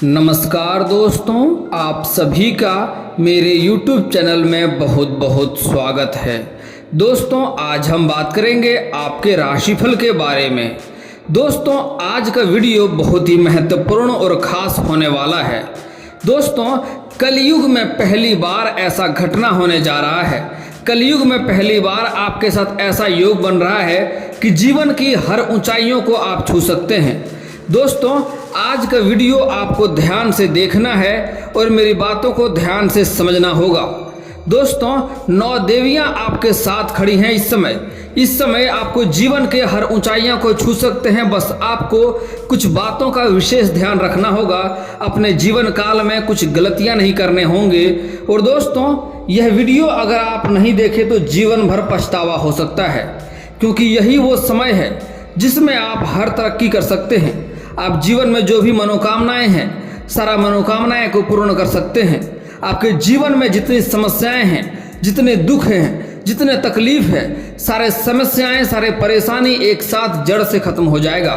नमस्कार दोस्तों, आप सभी का मेरे YouTube चैनल में बहुत बहुत स्वागत है। दोस्तों, आज हम बात करेंगे आपके राशिफल के बारे में। दोस्तों, आज का वीडियो बहुत ही महत्वपूर्ण और ख़ास होने वाला है। दोस्तों, कलयुग में पहली बार ऐसा घटना होने जा रहा है। कलयुग में पहली बार आपके साथ ऐसा योग बन रहा है कि जीवन की हर ऊंचाइयों को आप छू सकते हैं। दोस्तों, आज का वीडियो आपको ध्यान से देखना है और मेरी बातों को ध्यान से समझना होगा। दोस्तों, 9 देवियां आपके साथ खड़ी हैं इस समय आपको जीवन के हर ऊंचाइयों को छू सकते हैं। बस आपको कुछ बातों का विशेष ध्यान रखना होगा। अपने जीवन काल में कुछ गलतियां नहीं करने होंगे। और दोस्तों, यह वीडियो अगर आप नहीं देखें तो जीवन भर पछतावा हो सकता है, क्योंकि यही वो समय है जिसमें आप हर तरक्की कर सकते हैं। आप जीवन में जो भी मनोकामनाएं हैं, सारा मनोकामनाएं को पूर्ण कर सकते हैं। आपके जीवन में जितनी समस्याएं हैं, जितने दुख हैं, जितने तकलीफ है, सारे समस्याएं, सारे परेशानी एक साथ जड़ से खत्म हो जाएगा।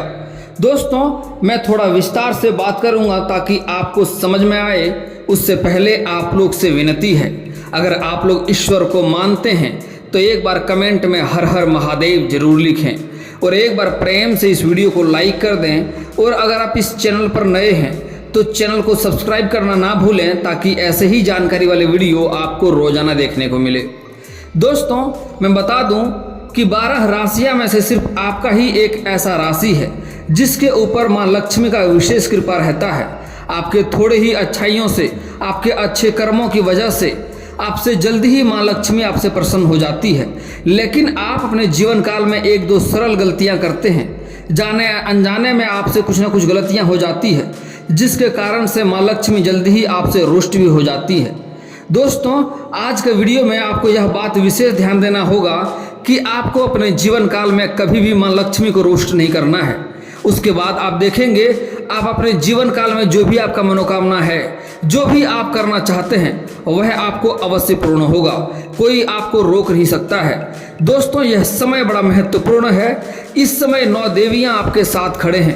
दोस्तों, मैं थोड़ा विस्तार से बात करूंगा ताकि आपको समझ में आए। उससे पहले आप लोग से विनती है, अगर आप लोग ईश्वर को मानते हैं तो एक बार कमेंट में हर हर महादेव जरूर लिखें और एक बार प्रेम से इस वीडियो को लाइक कर दें। और अगर आप इस चैनल पर नए हैं तो चैनल को सब्सक्राइब करना ना भूलें, ताकि ऐसे ही जानकारी वाले वीडियो आपको रोजाना देखने को मिले। दोस्तों, मैं बता दूं कि 12 राशियां में से सिर्फ आपका ही एक ऐसा राशि है जिसके ऊपर मां लक्ष्मी का विशेष कृपा रहता है। आपके थोड़े ही अच्छाइयों से, आपके अच्छे कर्मों की वजह से आपसे जल्दी ही मां लक्ष्मी आपसे प्रसन्न हो जाती है। लेकिन आप अपने जीवन काल में एक दो सरल गलतियां करते हैं। जाने अनजाने में आपसे कुछ ना कुछ गलतियां हो जाती है, जिसके कारण से मां लक्ष्मी जल्दी ही आपसे रुष्ट भी हो जाती है। दोस्तों, आज के वीडियो में आपको यह बात विशेष ध्यान देना होगा कि आपको अपने जीवन काल में कभी भी मां लक्ष्मी को रुष्ट नहीं करना है। उसके बाद आप देखेंगे, आप अपने जीवन काल में जो भी आपका मनोकामना है, जो भी आप करना चाहते हैं, वह आपको अवश्य पूर्ण होगा। कोई आपको रोक नहीं सकता है। दोस्तों, यह समय बड़ा महत्वपूर्ण है। इस समय 9 देवियां आपके साथ खड़े हैं।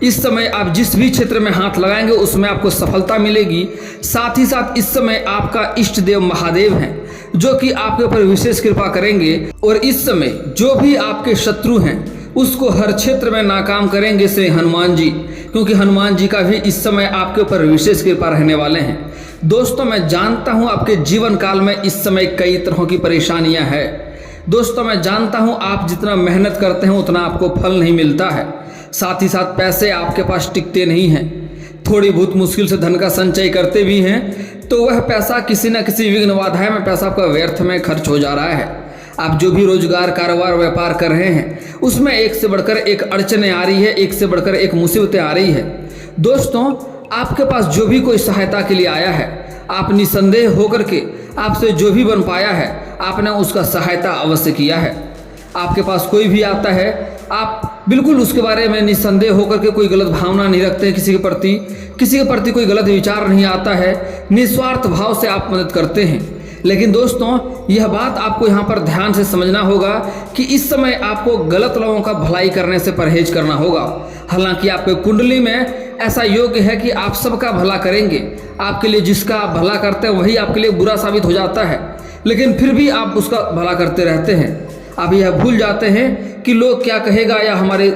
इस समय आप जिस भी क्षेत्र में हाथ लगाएंगे उसमें आपको सफलता मिलेगी। साथ ही साथ इस समय आपका इष्ट देव महादेव हैं, जो कि आपके ऊपर विशेष कृपा करेंगे। और इस समय जो भी आपके शत्रु हैं उसको हर क्षेत्र में नाकाम करेंगे श्री हनुमान जी, क्योंकि हनुमान जी का भी इस समय आपके ऊपर विशेष कृपा रहने वाले हैं। दोस्तों, मैं जानता हूं आपके जीवन काल में इस समय कई तरह की परेशानियां हैं। दोस्तों, मैं जानता हूं आप जितना मेहनत करते हैं उतना आपको फल नहीं मिलता है। साथ ही साथ पैसे आपके पास टिकते नहीं हैं। थोड़ी बहुत मुश्किल से धन का संचय करते भी हैं तो वह पैसा किसी न किसी विघ्न बाधाएं में पैसा आपका व्यर्थ में खर्च हो जा रहा है। आप जो भी रोजगार, कारोबार, व्यापार कर रहे हैं उसमें एक से बढ़कर एक अड़चनें आ रही है, एक से बढ़कर एक मुसीबतें आ रही है। दोस्तों, आपके पास जो भी कोई सहायता के लिए आया है, आप निसंदेह होकर के आपसे जो भी बन पाया है आपने उसका सहायता अवश्य किया है। आपके पास कोई भी आता है, आप बिल्कुल उसके बारे में निसंदेह होकर के कोई गलत भावना नहीं रखते हैं। किसी के प्रति कोई गलत विचार नहीं आता है। निस्वार्थ भाव से आप मदद करते हैं। लेकिन दोस्तों, यह बात आपको यहाँ पर ध्यान से समझना होगा कि इस समय आपको गलत लोगों का भलाई करने से परहेज करना होगा। हालांकि आपके कुंडली में ऐसा योग है कि आप सबका भला करेंगे। आपके लिए जिसका आप भला करते हैं वही आपके लिए बुरा साबित हो जाता है, लेकिन फिर भी आप उसका भला करते रहते हैं। आप यह भूल जाते हैं कि लोग क्या कहेगा या हमारे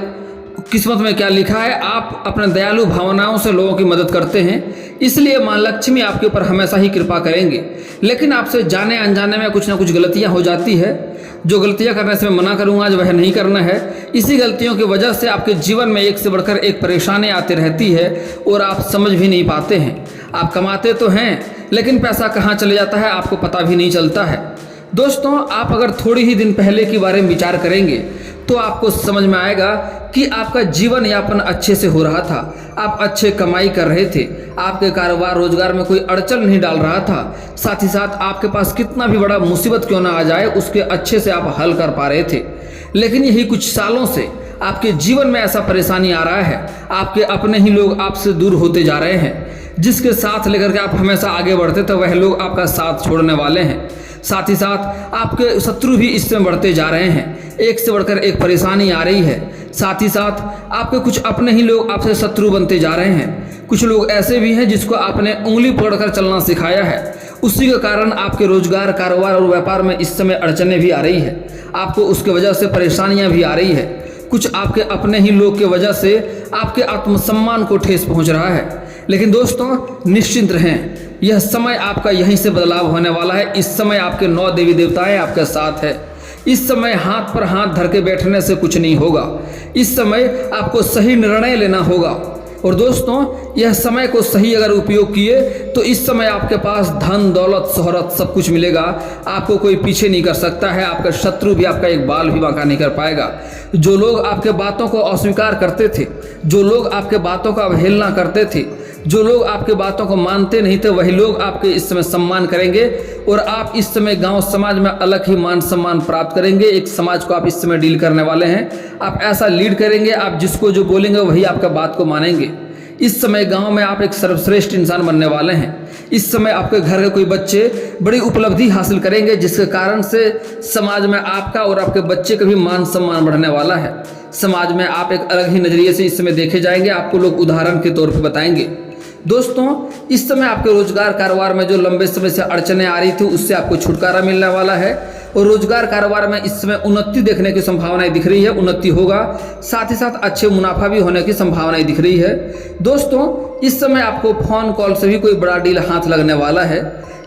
किस्मत में क्या लिखा है। आप अपने दयालु भावनाओं से लोगों की मदद करते हैं, इसलिए मां लक्ष्मी आपके ऊपर हमेशा ही कृपा करेंगे। लेकिन आपसे जाने अनजाने में कुछ ना कुछ गलतियां हो जाती है। जो गलतियां करने से मैं मना करूंगा, आज वह नहीं करना है। इसी गलतियों की वजह से आपके जीवन में एक से बढ़कर एक परेशानी आती रहती है और आप समझ भी नहीं पाते हैं। आप कमाते तो हैं, लेकिन पैसा कहाँ चले जाता है आपको पता भी नहीं चलता है। दोस्तों, आप अगर थोड़ी ही दिन पहले के बारे में विचार करेंगे तो आपको समझ में आएगा कि आपका जीवन यापन अच्छे से हो रहा था। आप अच्छे कमाई कर रहे थे। आपके कारोबार, रोजगार में कोई अड़चन नहीं डाल रहा था। साथ ही साथ आपके पास कितना भी बड़ा मुसीबत क्यों ना आ जाए उसके अच्छे से आप हल कर पा रहे थे। लेकिन यही कुछ सालों से आपके जीवन में ऐसा परेशानी आ रहा है। आपके अपने ही लोग आपसे दूर होते जा रहे हैं। जिसके साथ लेकर के आप हमेशा आगे बढ़ते थे वह लोग आपका साथ छोड़ने वाले हैं। साथ ही साथ आपके शत्रु भी इस समय बढ़ते जा रहे हैं, एक से बढ़कर एक परेशानी आ रही है। साथ ही साथ आपके कुछ अपने ही लोग आपसे शत्रु बनते जा रहे हैं। कुछ लोग ऐसे भी हैं जिसको आपने उंगली पकड़कर चलना सिखाया है, उसी के कारण आपके रोजगार, कारोबार और व्यापार में इस समय अड़चने भी आ रही है। आपको उसके वजह से परेशानियां भी आ रही है। कुछ आपके अपने ही लोग के वजह से आपके आत्मसम्मान को ठेस पहुंच रहा है। लेकिन दोस्तों निश्चिंत रहें, यह समय आपका यहीं से बदलाव होने वाला है। इस समय आपके 9 देवी देवताएं आपके साथ है। इस समय हाथ पर हाथ धर के बैठने से कुछ नहीं होगा। इस समय आपको सही निर्णय लेना होगा। और दोस्तों यह समय को सही अगर उपयोग किए तो इस समय आपके पास धन, दौलत, शोहरत सब कुछ मिलेगा। आपको कोई पीछे नहीं कर सकता है। आपका शत्रु भी आपका एक बाल भी बांका नहीं कर पाएगा। जो लोग आपके बातों को अस्वीकार करते थे, जो लोग आपके बातों का अवहेलना करते थे, जो लोग आपके बातों को मानते नहीं थे, वही लोग आपके इस समय सम्मान करेंगे। और आप इस समय गांव समाज में अलग ही मान सम्मान प्राप्त करेंगे। एक समाज को आप इस समय डील करने वाले हैं। आप ऐसा लीड करेंगे, आप जिसको जो बोलेंगे वही आपका बात को मानेंगे। इस समय गांव में आप एक सर्वश्रेष्ठ इंसान बनने वाले हैं। इस समय आपके घर के कोई बच्चे बड़ी उपलब्धि हासिल करेंगे, जिसके कारण से समाज में आपका और आपके बच्चे का भी मान सम्मान बढ़ने वाला है। समाज में आप एक अलग ही नजरिए से इस समय देखे जाएंगे। आपको लोग उदाहरण के तौर पर बताएंगे। दोस्तों इस समय आपके रोजगार, कारोबार में जो लंबे समय से अड़चने आ रही थी, उससे आपको छुटकारा मिलने वाला है। और रोजगार, कारोबार में इस समय उन्नति देखने की संभावनाएं दिख रही है। उन्नति होगा, साथ ही साथ अच्छे मुनाफा भी होने की संभावनाएं दिख रही है। दोस्तों इस समय आपको फोन कॉल से भी कोई बड़ा डील हाथ लगने वाला है।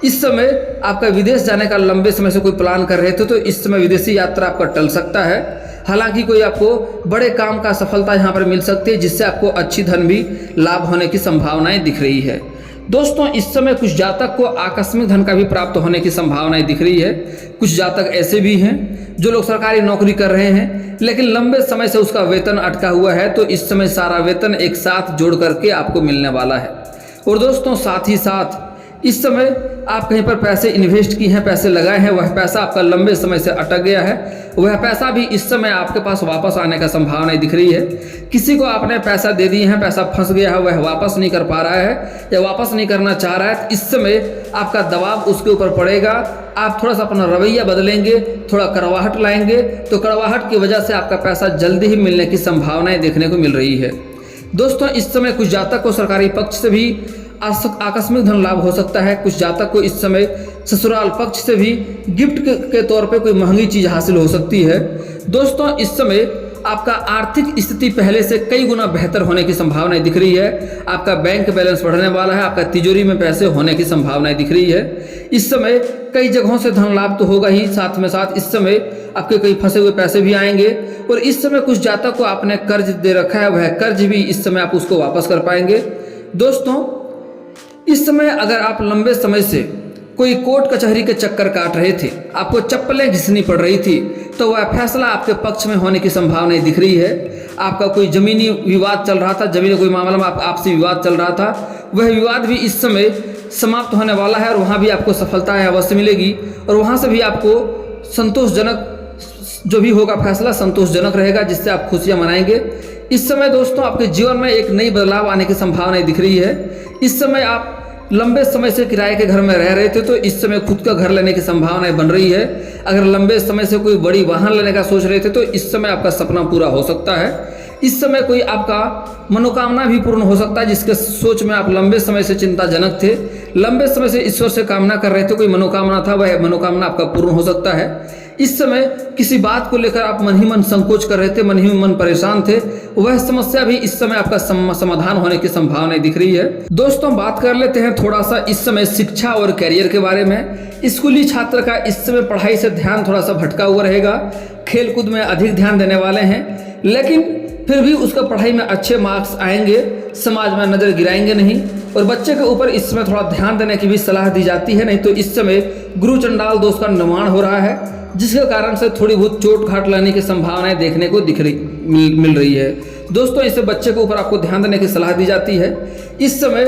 इस समय आपका विदेश जाने का लंबे समय से कोई प्लान कर रहे थे, तो इस समय विदेशी यात्रा आपका टल सकता है। हालांकि कोई आपको बड़े काम का सफलता यहाँ पर मिल सकती है, जिससे आपको अच्छी धन भी लाभ होने की संभावनाएं दिख रही है। दोस्तों इस समय कुछ जातक को आकस्मिक धन का भी प्राप्त होने की संभावनाएं दिख रही है। कुछ जातक ऐसे भी हैं जो लोग सरकारी नौकरी कर रहे हैं, लेकिन लंबे समय से उसका वेतन अटका हुआ है, तो इस समय सारा वेतन एक साथ जोड़ करके आपको मिलने वाला है। और दोस्तों साथ ही साथ इस समय आप कहीं पर पैसे इन्वेस्ट किए हैं, पैसे लगाए हैं, वह पैसा आपका लंबे समय से अटक गया है, वह पैसा भी इस समय आपके पास वापस आने का संभावना दिख रही है। किसी को आपने पैसा दे दिए हैं, पैसा फंस गया है, वह वापस नहीं कर पा रहा है या वापस नहीं करना चाह रहा है, इस समय आपका दबाव उसके ऊपर पड़ेगा। आप थोड़ा सा अपना रवैया बदलेंगे, थोड़ा कड़वाहट लाएंगे, तो कड़वाहट की वजह से आपका पैसा जल्दी ही मिलने की संभावनाएं देखने को मिल रही है। दोस्तों इस समय कुछ जातक को सरकारी पक्ष से भी आकस्मिक धन लाभ हो सकता है। कुछ जातक को इस समय ससुराल पक्ष से भी गिफ्ट के तौर पे कोई महंगी चीज हासिल हो सकती है। दोस्तों इस समय आपका आर्थिक स्थिति पहले से कई गुना बेहतर होने की संभावनाएं दिख रही है। आपका बैंक बैलेंस बढ़ने वाला है, आपका तिजोरी में पैसे होने की संभावनाएं दिख रही है। इस समय कई जगहों से धन लाभ तो होगा ही, साथ में साथ इस समय आपके कई फंसे हुए पैसे भी आएंगे। और इस समय कुछ जातक को आपने कर्ज दे रखा है, वह कर्ज भी इस समय आप उसको वापस कर पाएंगे। दोस्तों इस समय अगर आप लंबे समय से कोई कोर्ट कचहरी के चक्कर काट रहे थे, आपको चप्पलें घिसनी पड़ रही थी, तो वह फैसला आपके पक्ष में होने की संभावनाएं दिख रही है। आपका कोई जमीनी विवाद चल रहा था, जमीन कोई मामला में आपसी विवाद चल रहा था, वह विवाद भी इस समय समाप्त होने वाला है और वहाँ भी आपको सफलता अवश्य मिलेगी। और वहाँ से भी आपको संतोषजनक जो भी होगा फैसला संतोषजनक रहेगा, जिससे आप खुशियाँ मनाएंगे। इस समय दोस्तों आपके जीवन में एक नई बदलाव आने की संभावनाएं दिख रही है। इस समय आप लंबे समय से किराए के घर में रह रहे थे, तो इस समय खुद का घर लेने की संभावनाएं बन रही है। अगर लंबे समय से कोई बड़ी वाहन लेने का सोच रहे थे, तो इस समय आपका सपना पूरा हो सकता है। इस समय कोई आपका मनोकामना भी पूर्ण हो सकता है, जिसके सोच में आप लंबे समय से चिंताजनक थे, लंबे समय से ईश्वर से कामना कर रहे थे, कोई मनोकामना था, वह मनोकामना आपका पूर्ण हो सकता है। इस समय किसी बात को लेकर आप मन ही मन संकोच कर रहे थे, मन ही मन परेशान थे, वह समस्या भी इस समय आपका समाधान होने की संभावनाएं दिख रही है। दोस्तों बात कर लेते हैं थोड़ा सा इस समय शिक्षा और करियर के बारे में। स्कूली छात्र का इस समय पढ़ाई से ध्यान थोड़ा सा भटका हुआ रहेगा, खेलकूद में अधिक ध्यान देने वाले हैं, लेकिन फिर भी उसका पढ़ाई में अच्छे मार्क्स आएंगे, समाज में नजर गिराएंगे नहीं। और बच्चे के ऊपर इस समय थोड़ा ध्यान देने की भी सलाह दी जाती है, नहीं तो इस समय गुरु चंडाल दोष का निर्माण हो रहा है, जिसके कारण से थोड़ी बहुत चोट घाट लाने की संभावनाएं देखने को मिल रही है। दोस्तों इससे बच्चे के ऊपर आपको ध्यान देने की सलाह दी जाती है। इस समय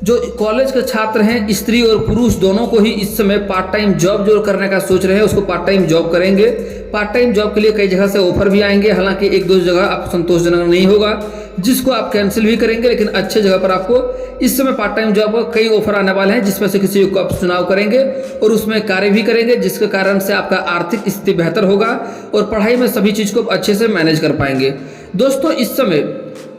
जो कॉलेज के छात्र हैं, स्त्री और पुरुष दोनों को ही इस समय पार्ट टाइम जॉब जो करने का सोच रहे हैं, उसको पार्ट टाइम जॉब करेंगे। पार्ट टाइम जॉब के लिए कई जगह से ऑफर भी आएंगे, हालांकि एक दो जगह आपको संतोषजनक नहीं होगा जिसको आप कैंसिल भी करेंगे, लेकिन अच्छे जगह पर आपको इस समय पार्ट टाइम जॉब कई ऑफर आने वाले हैं जिसमें से किसी को आप चुनाव करेंगे और उसमें कार्य भी करेंगे, जिसके कारण से आपका आर्थिक स्थिति बेहतर होगा और पढ़ाई में सभी चीज़ को अच्छे से मैनेज कर पाएंगे। दोस्तों इस समय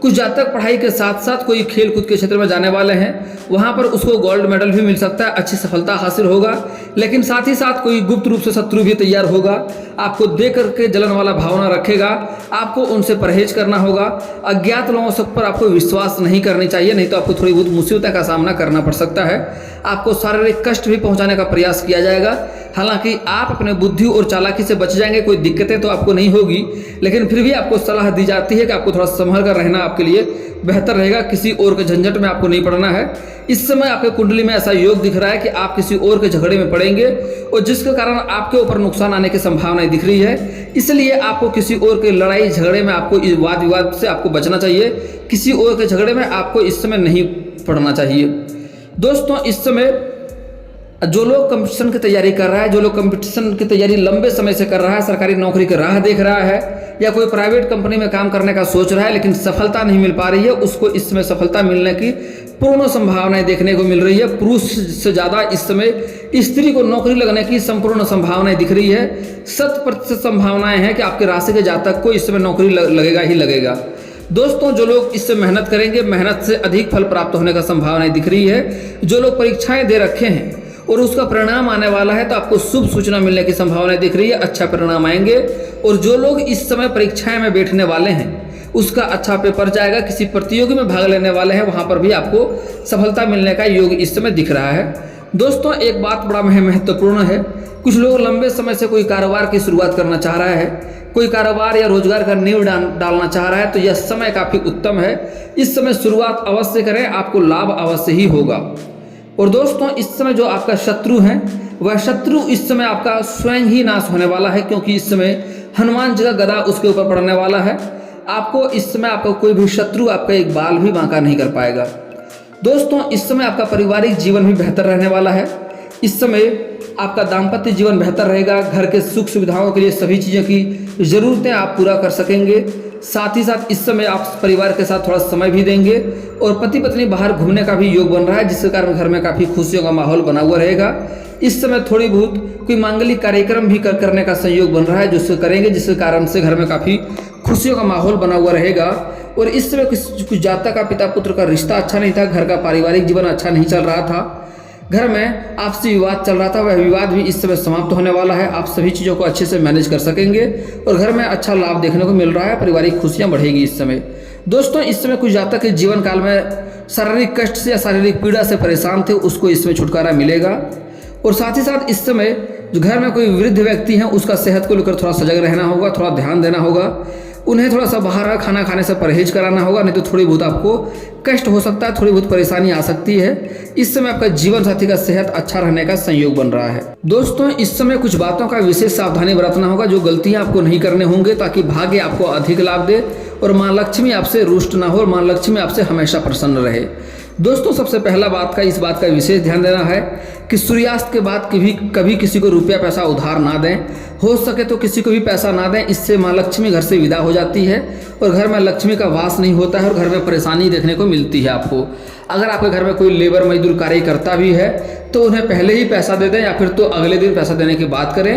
कुछ जातक पढ़ाई के साथ साथ कोई खेल कूद के क्षेत्र में जाने वाले हैं, वहां पर उसको गोल्ड मेडल भी मिल सकता है, अच्छी सफलता हासिल होगा, लेकिन साथ ही साथ कोई गुप्त रूप से शत्रु भी तैयार होगा, आपको देख करके जलन वाला भावना रखेगा, आपको उनसे परहेज करना होगा। अज्ञात लोगों सब पर आपको विश्वास नहीं करनी चाहिए, नहीं तो आपको थोड़ी बहुत मुसीबत का सामना करना पड़ सकता है, आपको शारीरिक कष्ट भी पहुंचाने का प्रयास किया जाएगा। हालांकि आप अपने बुद्धि और चालाकी से बच जाएंगे, कोई दिक्कतें तो आपको नहीं होगी, लेकिन फिर भी आपको सलाह दी जाती है कि आपको थोड़ा संभल कर रहना आपके लिए बेहतर रहेगा, किसी और के झंझट में आपको नहीं पड़ना है। इस समय आपके कुंडली में ऐसा योग दिख रहा है कि आप किसी और के झगड़े में पड़ेंगे और जिसके कारण आपके ऊपर नुकसान आने की संभावनाएं दिख रही है, इसलिए आपको किसी और के लड़ाई झगड़े में आपको वाद विवाद से आपको बचना चाहिए, किसी और के झगड़े में आपको इस समय नहीं पड़ना चाहिए। दोस्तों इस समय जो लोग कंपटीशन की तैयारी कर रहा है, जो लोग कंपटीशन की तैयारी लंबे समय से कर रहा है, सरकारी नौकरी की राह देख रहा है या कोई प्राइवेट कंपनी में काम करने का सोच रहा है लेकिन सफलता नहीं मिल पा रही है, उसको इस समय सफलता मिलने की पूर्ण संभावनाएं देखने को मिल रही है। पुरुष से ज़्यादा इस समय स्त्री को नौकरी लगने की संपूर्ण संभावनाएं दिख रही है। 100% संभावनाएं हैं कि आपके राशि के जातक को इस समय नौकरी लगेगा ही लगेगा। दोस्तों जो लोग इससे मेहनत करेंगे, मेहनत से अधिक फल प्राप्त होने का संभावनाएं दिख रही है। जो लोग परीक्षाएं दे रखे हैं और उसका परिणाम आने वाला है तो आपको शुभ सूचना मिलने की संभावना दिख रही है, अच्छा परिणाम आएंगे। और जो लोग इस समय परीक्षाएं में बैठने वाले हैं उसका अच्छा पेपर जाएगा, किसी प्रतियोगी में भाग लेने वाले हैं वहां पर भी आपको सफलता मिलने का योग इस समय दिख रहा है। दोस्तों एक बात बड़ा महत्वपूर्ण है, कुछ लोग लंबे समय से कोई कारोबार की शुरुआत करना चाह रहा है, कोई कारोबार या रोजगार का नींव डालना चाह रहा है, तो यह समय काफी उत्तम है। इस समय शुरुआत अवश्य करें, आपको लाभ अवश्य ही होगा। और दोस्तों इस समय जो आपका शत्रु है वह शत्रु इस समय आपका स्वयं ही नाश होने वाला है, क्योंकि इस समय हनुमान जी का गदा उसके ऊपर पड़ने वाला है। आपको इस समय आपका कोई भी शत्रु आपका एक बाल भी बांका नहीं कर पाएगा। दोस्तों इस समय आपका पारिवारिक जीवन भी बेहतर रहने वाला है। इस समय आपका दाम्पत्य जीवन बेहतर रहेगा, घर के सुख सुविधाओं के लिए सभी चीज़ों की ज़रूरतें आप पूरा कर सकेंगे। साथ ही साथ इस समय आप परिवार के साथ थोड़ा समय भी देंगे और पति पत्नी बाहर घूमने का भी योग बन रहा है, जिसके कारण घर में काफ़ी खुशियों का माहौल बना हुआ रहेगा। इस समय थोड़ी बहुत कोई मांगलिक कार्यक्रम भी करने का संयोग बन रहा है, जिससे करेंगे, जिसके कारण से घर में काफ़ी खुशियों का माहौल बना हुआ रहेगा। और इस समय कुछ जातक का पिता पुत्र का रिश्ता अच्छा नहीं था, घर का पारिवारिक जीवन अच्छा नहीं चल रहा था, घर में आपसी विवाद चल रहा था, वह विवाद भी इस समय समाप्त होने वाला है। आप सभी चीज़ों को अच्छे से मैनेज कर सकेंगे और घर में अच्छा लाभ देखने को मिल रहा है, पारिवारिक खुशियां बढ़ेगी इस समय। दोस्तों इस समय कुछ जातक के जीवन काल में शारीरिक कष्ट से या शारीरिक पीड़ा से परेशान थे, उसको इसमें छुटकारा मिलेगा। और साथ ही साथ इस समय जो घर में कोई वृद्ध व्यक्ति है उसका सेहत को लेकर थोड़ा सजग रहना होगा, थोड़ा ध्यान देना होगा, उन्हें थोड़ा सा बाहर का खाना खाने से परहेज कराना होगा, नहीं तो थोड़ी बहुत आपको कष्ट हो सकता है, थोड़ी बहुत परेशानी आ सकती है। इस समय आपका जीवन साथी का सेहत अच्छा रहने का संयोग बन रहा है। दोस्तों इस समय कुछ बातों का विशेष सावधानी बरतना होगा, जो गलतियां आपको नहीं करने होंगे, ताकि भाग्य आपको अधिक लाभ दे और माँ लक्ष्मी आपसे रुष्ट ना हो और माँ लक्ष्मी आपसे हमेशा प्रसन्न रहे। दोस्तों सबसे पहला इस बात का विशेष ध्यान देना है कि सूर्यास्त के बाद कभी किसी को रुपया पैसा उधार ना दें, हो सके तो किसी को भी पैसा ना दें, इससे माँ लक्ष्मी घर से विदा हो जाती है और घर में लक्ष्मी का वास नहीं होता है और घर में परेशानी देखने को मिलती है आपको। अगर आपके घर में कोई लेबर मजदूर कार्य करता भी है तो उन्हें पहले ही पैसा दे दें या फिर तो अगले दिन पैसा देने की बात करें,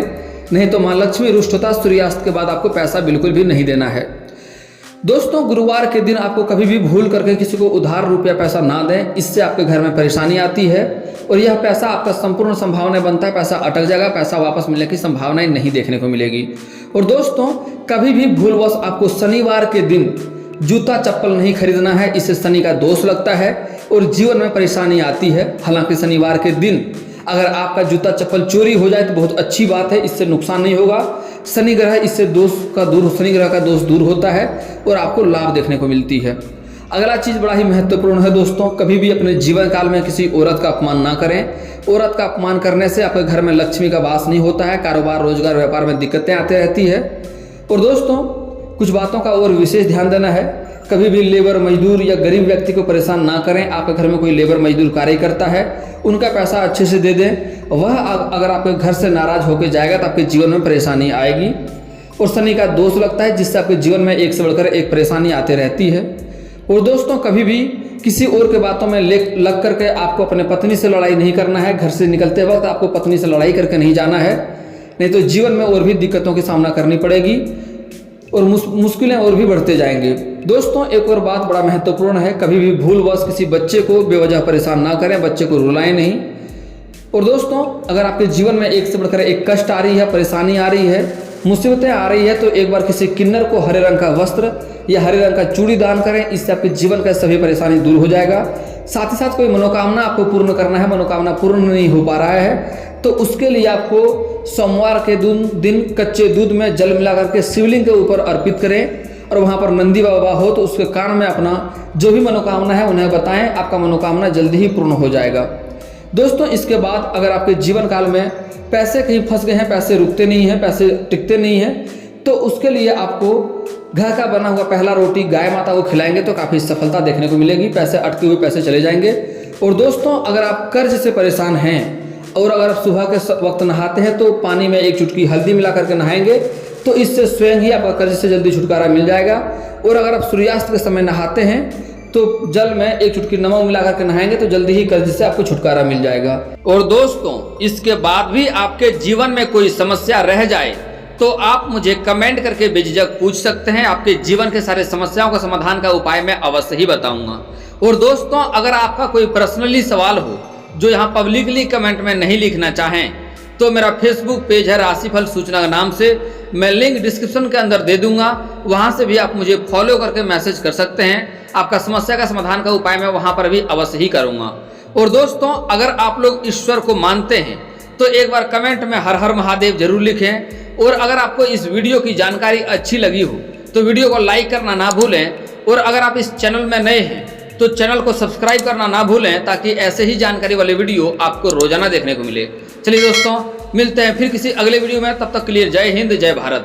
नहीं तो माँ लक्ष्मी रुष्ट होता, सूर्यास्त के बाद आपको पैसा बिल्कुल भी नहीं देना है। दोस्तों गुरुवार के दिन आपको कभी भी भूल करके किसी को उधार रुपया पैसा ना दें, इससे आपके घर में परेशानी आती है और यह पैसा आपका संपूर्ण संभावना बनता है, पैसा अटक जाएगा, पैसा वापस मिलने की संभावनाएं नहीं देखने को मिलेगी। और दोस्तों कभी भी भूलवश आपको शनिवार के दिन जूता चप्पल नहीं खरीदना है, इससे शनि का दोष लगता है और जीवन में परेशानी आती है। हालांकि शनिवार के दिन अगर आपका जूता चप्पल चोरी हो जाए तो बहुत अच्छी बात है, इससे नुकसान नहीं होगा। शनि ग्रह इससे शनि ग्रह का दोष दूर होता है और आपको लाभ देखने को मिलती है। अगला चीज़ बड़ा ही महत्वपूर्ण है दोस्तों, कभी भी अपने जीवन काल में किसी औरत का अपमान ना करें। औरत का अपमान करने से आपके घर में लक्ष्मी का वास नहीं होता है, कारोबार रोजगार व्यापार में दिक्कतें आती रहती है। और दोस्तों कुछ बातों का और विशेष ध्यान देना है, कभी भी लेबर मजदूर या गरीब व्यक्ति को परेशान ना करें। आपके घर में कोई लेबर मजदूर कार्य करता है उनका पैसा अच्छे से दे दें, वह अगर आपके घर से नाराज होकर जाएगा तो आपके जीवन में परेशानी आएगी। और शनि का दोष लगता है, जिससे आपके जीवन में एक से बढ़कर एक परेशानी आती रहती है। और दोस्तों, कभी भी किसी और के बातों में लग करके आपको अपने पत्नी से लड़ाई नहीं करना है। घर से निकलते वक्त आपको पत्नी से लड़ाई करके नहीं जाना है, नहीं तो जीवन में और भी दिक्कतों की सामना करनी पड़ेगी और मुश्किलें और भी बढ़ते जाएंगे। दोस्तों, एक और बात बड़ा महत्वपूर्ण है, कभी भी भूलवश किसी बच्चे को बेवजह परेशान ना करें, बच्चे को रुलाएं नहीं। और दोस्तों, अगर आपके जीवन में एक से बढ़कर एक कष्ट आ रही है, परेशानी आ रही है, मुसीबतें आ रही है, तो एक बार किसी किन्नर को हरे रंग का वस्त्र या हरे रंग का चूड़ी दान करें। इससे आपके जीवन का सभी परेशानी दूर हो जाएगा। साथ ही साथ कोई मनोकामना आपको पूर्ण करना है, मनोकामना पूर्ण नहीं हो पा रहा है, तो उसके लिए आपको सोमवार के दिन कच्चे दूध में जल मिला करके शिवलिंग के ऊपर अर्पित करें और वहाँ पर नंदी बाबा हो तो उसके कान में अपना जो भी मनोकामना है उन्हें बताएं, आपका मनोकामना जल्दी ही पूर्ण हो जाएगा। दोस्तों, इसके बाद अगर आपके जीवन काल में पैसे कहीं फंस गए हैं, पैसे रुकते नहीं हैं, पैसे टिकते नहीं हैं, तो उसके लिए आपको घर का बना हुआ पहला रोटी गाय माता को खिलाएंगे तो काफ़ी सफलता देखने को मिलेगी, पैसे अटके हुए पैसे चले जाएंगे। और दोस्तों, अगर आप कर्ज से परेशान हैं और अगर आप सुबह के वक्त नहाते हैं तो पानी में एक चुटकी हल्दी मिला करके नहाएंगे तो इससे स्वयं ही आपका कर्ज से जल्दी छुटकारा मिल जाएगा। और अगर आप सूर्यास्त के समय नहाते हैं तो जल में एक चुटकी नमक मिला करके नहाएंगे तो जल्दी ही कर्ज से आपको छुटकारा मिल जाएगा। और दोस्तों, इसके बाद भी आपके जीवन में कोई समस्या रह जाए तो आप मुझे कमेंट करके बेझिझक पूछ सकते हैं। आपके जीवन के सारे समस्याओं का समाधान का उपाय मैं अवश्य ही बताऊंगा। और दोस्तों, अगर आपका कोई पर्सनली सवाल हो जो यहाँ पब्लिकली कमेंट में नहीं लिखना चाहें तो मेरा फेसबुक पेज है राशिफल सूचना के नाम से, मैं लिंक डिस्क्रिप्शन के अंदर दे दूंगा, वहां से भी आप मुझे फॉलो करके मैसेज कर सकते हैं। आपका समस्या का समाधान का उपाय मैं वहां पर भी अवश्य ही करूंगा। और दोस्तों, अगर आप लोग ईश्वर को मानते हैं तो एक बार कमेंट में हर हर महादेव जरूर लिखें। और अगर आपको इस वीडियो की जानकारी अच्छी लगी हो तो वीडियो को लाइक करना ना भूलें। और अगर आप इस चैनल में नए हैं तो चैनल को सब्सक्राइब करना ना भूलें, ताकि ऐसे ही जानकारी वाले वीडियो आपको रोजाना देखने को मिले। चलिए दोस्तों, मिलते हैं फिर किसी अगले वीडियो में, तब तक के लिए जय हिंद, जय भारत।